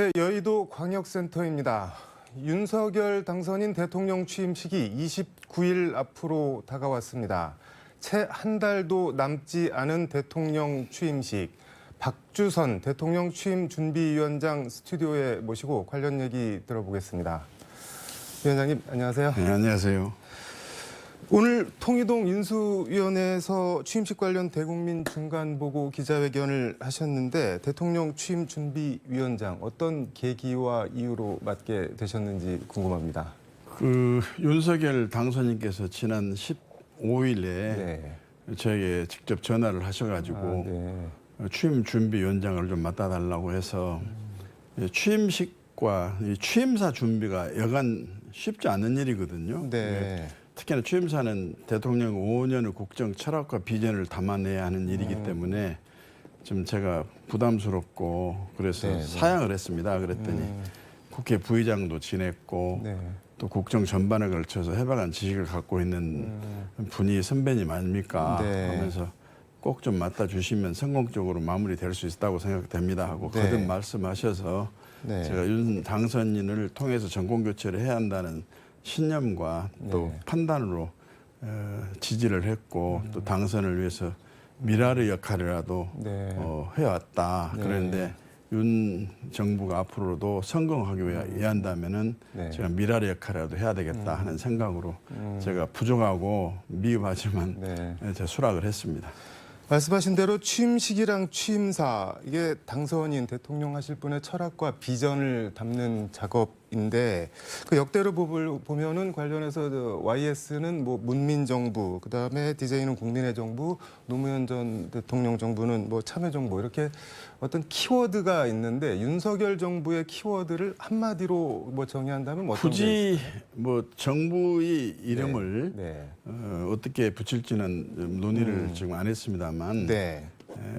네, 여의도 광역센터입니다. 윤석열 당선인 대통령 취임식이 29일 앞으로 다가왔습니다. 채 한 달도 남지 않은 대통령 취임식. 박주선 대통령 취임 준비위원장 스튜디오에 모시고 관련 얘기 들어보겠습니다. 위원장님, 안녕하세요. 네, 안녕하세요. 오늘 통이동 인수위원회에서 취임식 관련 대국민 중간보고 기자회견을 하셨는데 대통령 취임 준비위원장 어떤 계기와 이유로 맡게 되셨는지 궁금합니다. 윤석열 당선인께서 지난 15일에 네. 저에게 직접 전화를 하셔가지고 네. 취임 준비위원장을 좀 맡아달라고 해서 취임식과 이 취임사 준비가 여간 쉽지 않은 일이거든요. 네. 특히나 취임사는 대통령 5년의 국정 철학과 비전을 담아내야 하는 일이기 때문에 좀 제가 부담스럽고 그래서 네, 네. 사양을 했습니다. 그랬더니 국회 부의장도 지냈고 네. 또 국정 전반에 걸쳐서 해박한 지식을 갖고 있는 분이 선배님 아닙니까? 네. 하면서 꼭 좀 맡아주시면 성공적으로 마무리될 수 있다고 생각됩니다 하고 네. 거듭 말씀하셔서 네. 제가 윤 당선인을 통해서 정권교체를 해야 한다는 신념과 또 네. 판단으로 지지를 했고 또 당선을 위해서 미라르 역할이라도 네. 해왔다. 네. 그런데 윤 정부가 앞으로도 성공하기 위해 한다면은 네. 제가 미라르 역할이라도 해야 되겠다 하는 생각으로 제가 부족하고 미흡하지만 네. 제가 수락을 했습니다. 말씀하신 대로 취임식이랑 취임사 이게 당선인 대통령 하실 분의 철학과 비전을 담는 작업인데 그 역대로 보면은 관련해서 YS는 뭐 문민정부, 그다음에 DJ는 국민의 정부, 노무현 전 대통령 정부는 뭐 참여정부 이렇게 어떤 키워드가 있는데 윤석열 정부의 키워드를 한마디로 뭐 정의한다면 어떤 굳이 뭐 정부의 이름을 네. 어떻게 붙일지는 논의를 지금 안 했습니다만 네.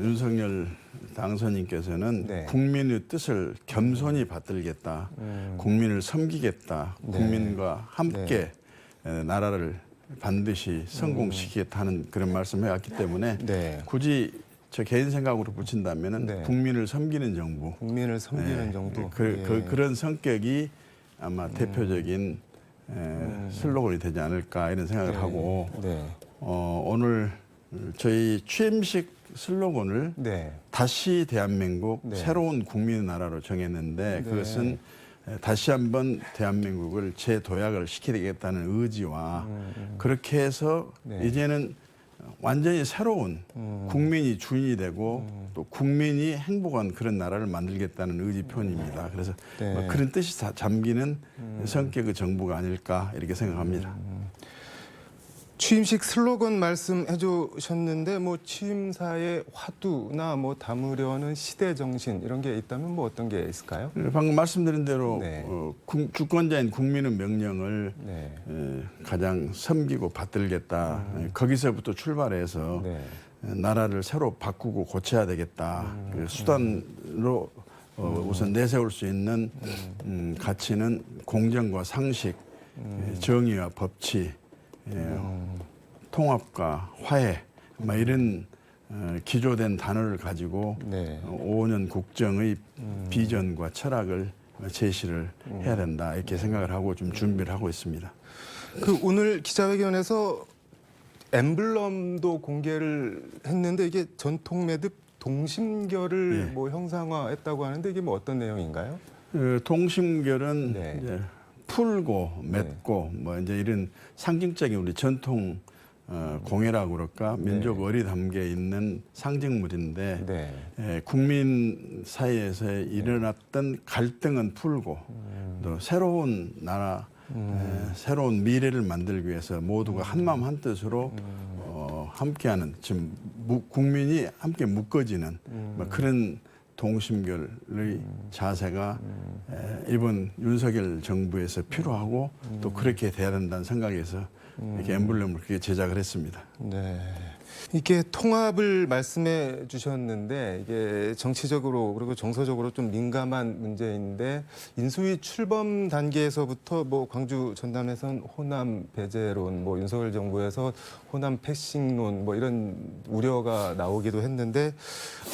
윤석열 당선인께서는 네. 국민의 뜻을 겸손히 받들겠다, 국민을 섬기겠다, 네. 국민과 함께 나라를 반드시 성공시키겠다 하는 그런 말씀을 해왔기 때문에 네. 굳이 저 개인 생각으로 붙인다면은 네. 국민을 섬기는 정부, 국민을 섬기는 정부. 그런 성격이 아마 대표적인 슬로건이 되지 않을까 이런 생각을 네. 하고 네. 오늘 저희 취임식 슬로건을 네. 다시 대한민국 네. 새로운 국민의 나라로 정했는데 네. 그것은 다시 한번 대한민국을 재도약을 시키겠다는 의지와 그렇게 해서 네. 이제는 완전히 새로운 국민이 주인이 되고 또 국민이 행복한 그런 나라를 만들겠다는 의지 표현입니다. 그래서 네. 뭐 그런 뜻이 잠기는 성격의 정부가 아닐까 이렇게 생각합니다. 취임식 슬로건 말씀해 주셨는데 뭐 취임사의 화두나 뭐 담으려는 시대 정신 이런 게 있다면 뭐 어떤 게 있을까요? 방금 말씀드린 대로 네. 주권자인 국민의 명령을 네. 가장 섬기고 받들겠다. 거기서부터 출발해서 네. 나라를 새로 바꾸고 고쳐야 되겠다. 그 수단으로 우선 내세울 수 있는 가치는 공정과 상식, 정의와 법치, 통합과 화해, 막 이런 기조된 단어를 가지고 네. 5년 국정의 비전과 철학을 제시를 해야 된다 이렇게 생각을 하고 좀 준비를 하고 있습니다. 그 오늘 기자회견에서 엠블럼도 공개를 했는데 이게 전통 매듭 동심결을 네. 뭐 형상화했다고 하는데 이게 뭐 어떤 내용인가요? 동심결은 네. 이제 풀고 맺고 뭐 이제 이런 상징적인 우리 전통 공예라고 그럴까 민족 의리 담겨 있는 상징물인데 네. 국민 사이에서 일어났던 갈등은 풀고 또 새로운 나라 새로운 미래를 만들기 위해서 모두가 한마음 한뜻으로 함께하는 지금 국민이 함께 묶어지는 뭐 그런 동심결의 자세가 이번 윤석열 정부에서 필요하고 또 그렇게 돼야 된다는 생각에서 이렇게 엠블럼을 그렇게 제작을 했습니다. 네. 이게 통합을 말씀해 주셨는데 이게 정치적으로 그리고 정서적으로 좀 민감한 문제인데 인수위 출범 단계에서부터 뭐 광주 전남에선 호남 배제론, 뭐 윤석열 정부에서 호남 패싱론 뭐 이런 우려가 나오기도 했는데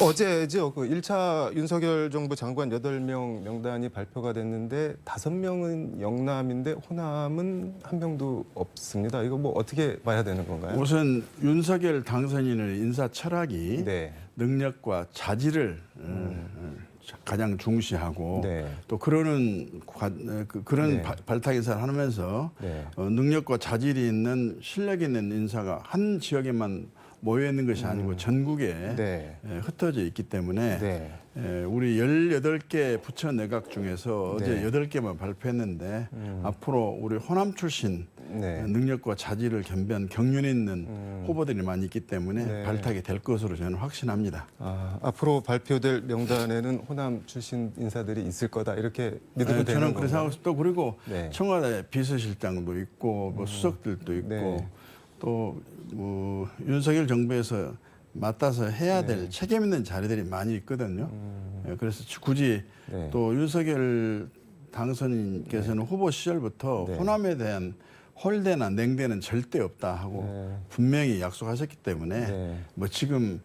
어제죠. 그 1차 윤석열 정부 장관 8명 명단이 발표가 됐는데 5명은 영남인데 호남은 한 명도 없습니다. 이거 뭐 어떻게 봐야 되는 건가요? 우선 윤석열 당선인의 인사 철학이 네. 능력과 자질을 가장 중시하고 네. 또 그런 네. 발탁 인사를 하면서 네. 능력과 자질이 있는 실력 있는 인사가 한 지역에만 모여 있는 것이 아니고 전국에 네. 흩어져 있기 때문에 네. 우리 18개 부처 내각 중에서 어제 네. 8개만 발표했는데 앞으로 우리 호남 출신 네. 능력과 자질을 겸비한 경륜 있는 후보들이 많이 있기 때문에 네. 발탁이 될 것으로 저는 확신합니다. 앞으로 발표될 명단에는 호남 출신 인사들이 있을 거다 이렇게 믿어도 되는 저는 건가요? 그렇게 생각하고 또 그리고 네. 청와대 비서실장도 있고 뭐 수석들도 있고 네. 또 뭐 윤석열 정부에서 맡아서 해야 될 책임 있는 자리들이 많이 있거든요. 그래서 굳이 네. 또 윤석열 당선인께서는 후보 시절부터 네. 호남에 대한 홀대나 냉대는 절대 없다 하고 네. 분명히 약속하셨기 때문에 네. 뭐 지금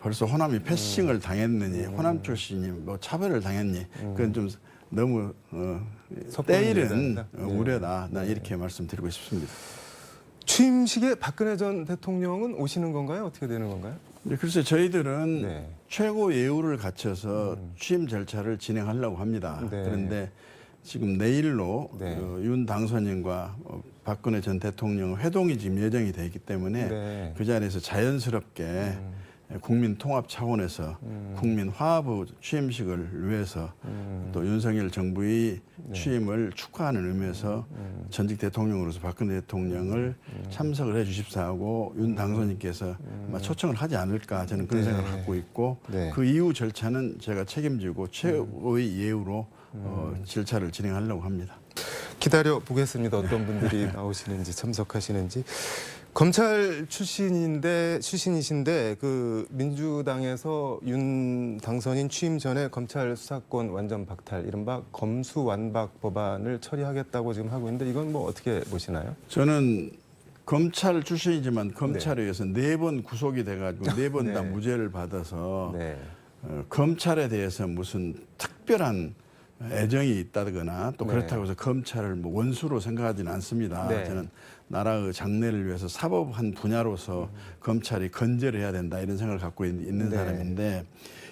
벌써 호남이 패싱을 당했느니 호남 출신이 뭐 차별을 당했니 그건 좀 너무 때이른 얘기입니다. 네. 우려다. 난 이렇게 말씀드리고 싶습니다. 취임식에 박근혜 전 대통령은 오시는 건가요? 어떻게 되는 건가요? 글쎄 저희들은 네. 최고 예우를 갖춰서 취임 절차를 진행하려고 합니다. 네. 그런데 지금 내일로 네. 윤 당선인과 박근혜 전 대통령 회동이 지금 예정이 되어 있기 때문에 네. 그 자리에서 자연스럽게 국민 통합 차원에서 국민 화합의 취임식을 위해서 또 윤석열 정부의 취임을 축하하는 의미에서 전직 대통령으로서 박근혜 대통령을 참석을 해 주십사 하고 윤 당선인께서 아마 초청을 하지 않을까 저는 그런 네. 생각을 갖고 있고 네. 그 이후 절차는 제가 책임지고 최고의 예우로 절차를 진행하려고 합니다. 기다려 보겠습니다. 어떤 분들이 나오시는지 참석하시는지. 검찰 출신이신데 그 민주당에서 윤 당선인 취임 전에 검찰 수사권 완전 박탈, 이른바 검수완박 법안을 처리하겠다고 지금 하고 있는데 이건 뭐 어떻게 보시나요? 저는 검찰 출신이지만 검찰에 의해서 4번 구속이 돼가지고 4번 다 네. 무죄를 받아서 네. 검찰에 대해서 무슨 특별한 애정이 있다거나 또 네. 그렇다고 해서 검찰을 뭐 원수로 생각하지는 않습니다. 네. 저는 나라의 장래를 위해서 사법 한 분야로서 검찰이 건재를 해야 된다 이런 생각을 갖고 있는 네. 사람인데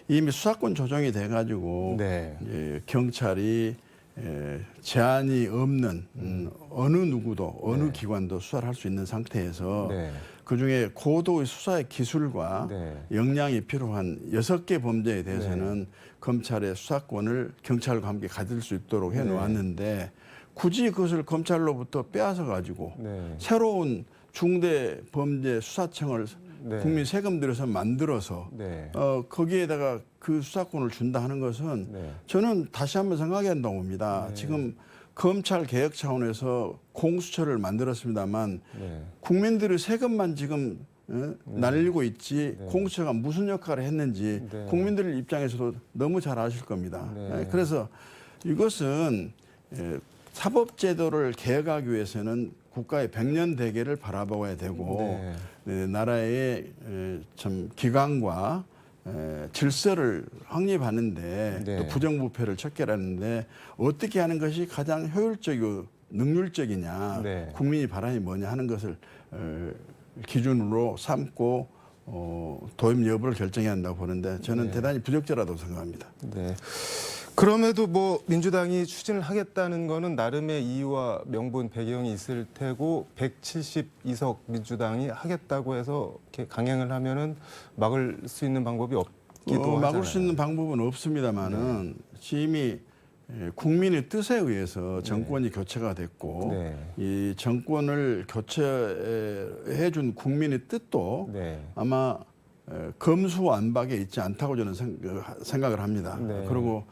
이미 수사권 조정이 돼가지고 네. 경찰이 제한이 없는 어느 누구도 어느 기관도 수사를 할 수 있는 상태에서 네. 그중에 고도의 수사의 기술과 네. 역량이 필요한 6개 범죄에 대해서는 검찰의 수사권을 경찰과 함께 가질 수 있도록 해놓았는데 굳이 그것을 검찰로부터 빼앗아 가지고 네. 새로운 중대 범죄 수사청을 네. 국민 세금 들여서 만들어서 네. 거기에다가 그 수사권을 준다 하는 것은 네. 저는 다시 한번 생각해야 한다고 봅니다. 지금 검찰 개혁 차원에서 공수처를 만들었습니다만 네. 국민들의 세금만 지금 날리고 있지 공수처가 무슨 역할을 했는지 네. 국민들 입장에서도 너무 잘 아실 겁니다. 네. 그래서 이것은 사법제도를 개혁하기 위해서는 국가의 100년 대계를 바라봐야 되고 나라의 참 기강과 질서를 확립하는데 네. 또 부정부패를 척결하는데 어떻게 하는 것이 가장 효율적이고 능률적이냐 네. 국민이 바람이 뭐냐 하는 것을 기준으로 삼고 도입 여부를 결정해야 한다고 보는데 저는 대단히 부적절하다고 생각합니다. 네. 그럼에도 뭐 민주당이 추진을 하겠다는 거는 나름의 이유와 명분 배경이 있을 테고 172석 민주당이 하겠다고 해서 이렇게 강행을 하면은 막을 수 있는 방법이 없기도 하잖아요. 막을 수 있는 방법은 없습니다만은 이미 국민의 뜻에 의해서 정권이 교체가 됐고 이 정권을 교체해 준 국민의 뜻도 아마 검수완박에 있지 않다고 저는 생각을 합니다. 그리고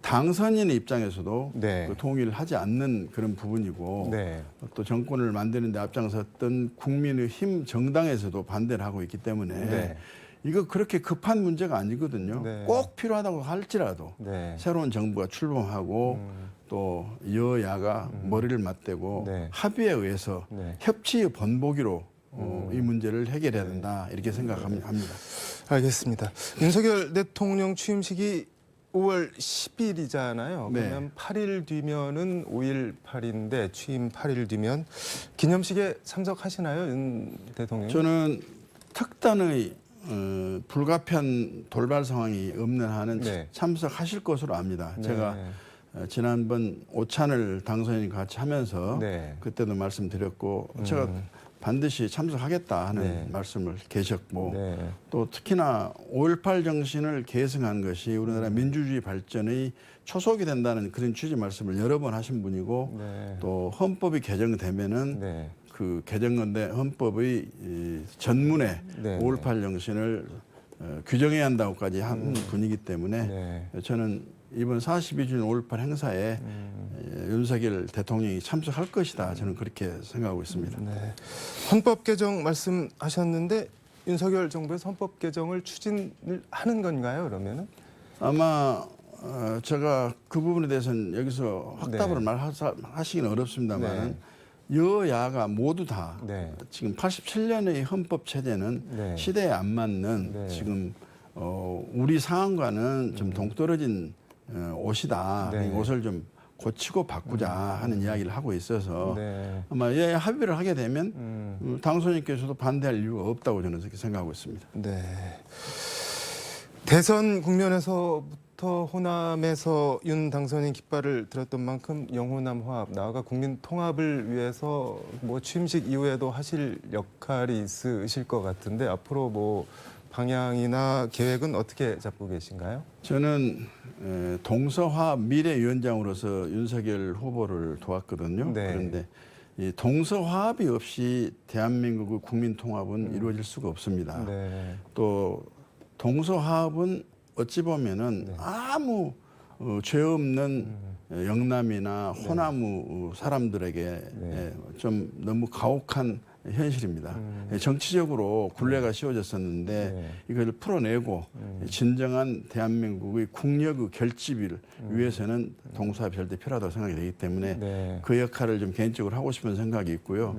당선인의 입장에서도 네. 그 동의를 하지 않는 그런 부분이고 네. 또 정권을 만드는 데 앞장섰던 국민의힘 정당에서도 반대를 하고 있기 때문에 네. 이거 그렇게 급한 문제가 아니거든요. 네. 꼭 필요하다고 할지라도 네. 새로운 정부가 출범하고 또 여야가 머리를 맞대고 네. 합의에 의해서 네. 협치의 번복이로 이 문제를 해결해야 된다 이렇게 생각합니다. 알겠습니다. 윤석열 대통령 취임식이 5월 10일이잖아요. 네. 그러면 8일 뒤면은 5.18인데 취임 8일 뒤면 기념식에 참석하시나요, 윤 대통령? 저는 특단의 불가피한 돌발 상황이 없는 한은 네. 참석하실 것으로 압니다. 네. 제가 지난번 오찬을 당선인 같이 하면서 네. 그때도 말씀드렸고 제가 반드시 참석하겠다 하는 네. 말씀을 계셨고 네. 또 특히나 5.18 정신을 계승한 것이 우리나라 민주주의 발전의 초석이 된다는 그런 취지 말씀을 여러 번 하신 분이고 네. 또 헌법이 개정되면은 네. 그 개정건대 헌법의 이 전문에 네. 5.18 정신을 규정해야 한다고까지 한 분이기 때문에 네. 저는 이번 42주년 5.18 행사에 윤석열 대통령이 참석할 것이다. 저는 그렇게 생각하고 있습니다. 네. 헌법 개정 말씀하셨는데 윤석열 정부에서 헌법 개정을 추진을 하는 건가요, 그러면은? 아마 제가 그 부분에 대해서는 여기서 확답을 네. 말하시기는 어렵습니다만 여야가 모두 다 네. 지금 87년의 헌법 체제는 네. 시대에 안 맞는 네. 지금 우리 상황과는 좀 동떨어진 옷이다. 네. 이 옷을 좀 고치고 바꾸자 하는 이야기를 하고 있어서 네. 아마 여야 합의를 하게 되면 당선인께서도 반대할 이유가 없다고 저는 그렇게 생각하고 있습니다. 네. 대선 국면에서부터 호남에서 윤 당선인 깃발을 들었던 만큼 영호남 화합, 나아가 국민 통합을 위해서 뭐 취임식 이후에도 하실 역할이 있으실 것 같은데 앞으로 뭐 방향이나 계획은 어떻게 잡고 계신가요? 저는 동서화합 미래위원장으로서 윤석열 후보를 도왔거든요. 네. 그런데 이 동서화합이 없이 대한민국의 국민 통합은 이루어질 수가 없습니다. 네. 또 동서화합은 어찌 보면은 아무 죄 없는 영남이나 호남 사람들에게 좀 너무 가혹한 현실입니다. 정치적으로 굴레가 씌워졌었는데 이걸 풀어내고 진정한 대한민국의 국력의 결집을 위해서는 동서화합이 절대 필요하다고 생각이 되기 때문에 그 역할을 좀 개인적으로 하고 싶은 생각이 있고요.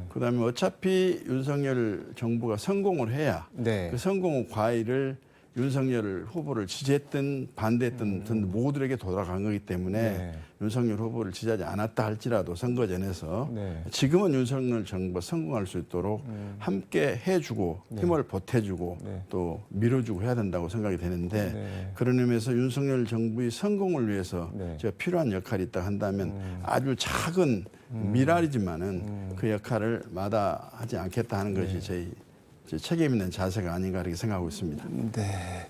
그다음에 어차피 윤석열 정부가 성공을 해야 그 성공의 과일을 윤석열 후보를 지지했던 반대했던 모두에게 돌아간 거기 때문에 윤석열 후보를 지지하지 않았다 할지라도 선거 전에서 지금은 윤석열 정부가 성공할 수 있도록 함께 해주고 힘을 보태주고 또 밀어주고 해야 된다고 생각이 되는데 그런 의미에서 윤석열 정부의 성공을 위해서 제가 필요한 역할이 있다 한다면 아주 작은 미랄이지만은 그 역할을 마다하지 않겠다 하는 것이 제 책임 있는 자세가 아닌가 이렇게 생각하고 있습니다. 네,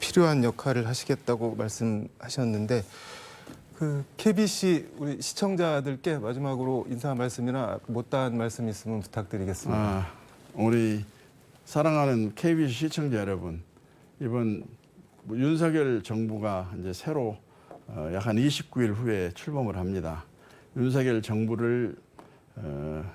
필요한 역할을 하시겠다고 말씀하셨는데 그 KBC 우리 시청자들께 마지막으로 인사 말씀이나 못다한 말씀 있으면 부탁드리겠습니다. 우리 사랑하는 KBC 시청자 여러분, 이번 윤석열 정부가 이제 새로 약 한 29일 후에 출범을 합니다. 윤석열 정부를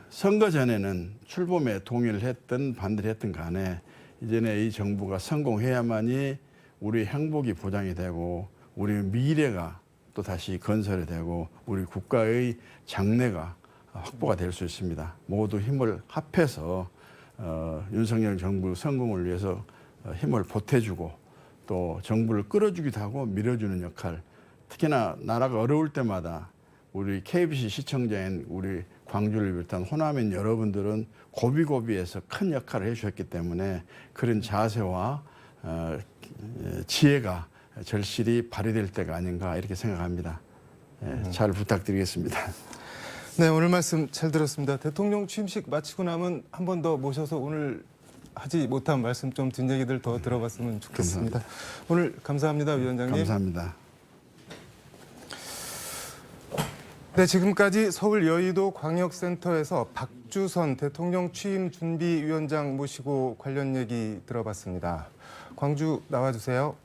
선거 전에는 출범에 동의를 했든 반대를 했든 간에 이전에 이 정부가 성공해야만이 우리 행복이 보장이 되고 우리 미래가 또 다시 건설이 되고 우리 국가의 장래가 확보가 될 수 있습니다. 모두 힘을 합해서 윤석열 정부 성공을 위해서 힘을 보태주고 또 정부를 끌어주기도 하고 밀어주는 역할, 특히나 나라가 어려울 때마다 우리 KBC 시청자인 우리 광주를 비롯한 호남인 여러분들은 고비고비에서 큰 역할을 해주셨기 때문에 그런 자세와 지혜가 절실히 발휘될 때가 아닌가 이렇게 생각합니다. 잘 부탁드리겠습니다. 네, 오늘 말씀 잘 들었습니다. 대통령 취임식 마치고 나면 한 번 더 모셔서 오늘 하지 못한 말씀 좀 뒷얘기들 더 들어봤으면 좋겠습니다. 오늘 감사합니다, 위원장님. 감사합니다. 네, 지금까지 서울 여의도 광역센터에서 박주선 대통령 취임 준비위원장 모시고 관련 얘기 들어봤습니다. 광주 나와주세요.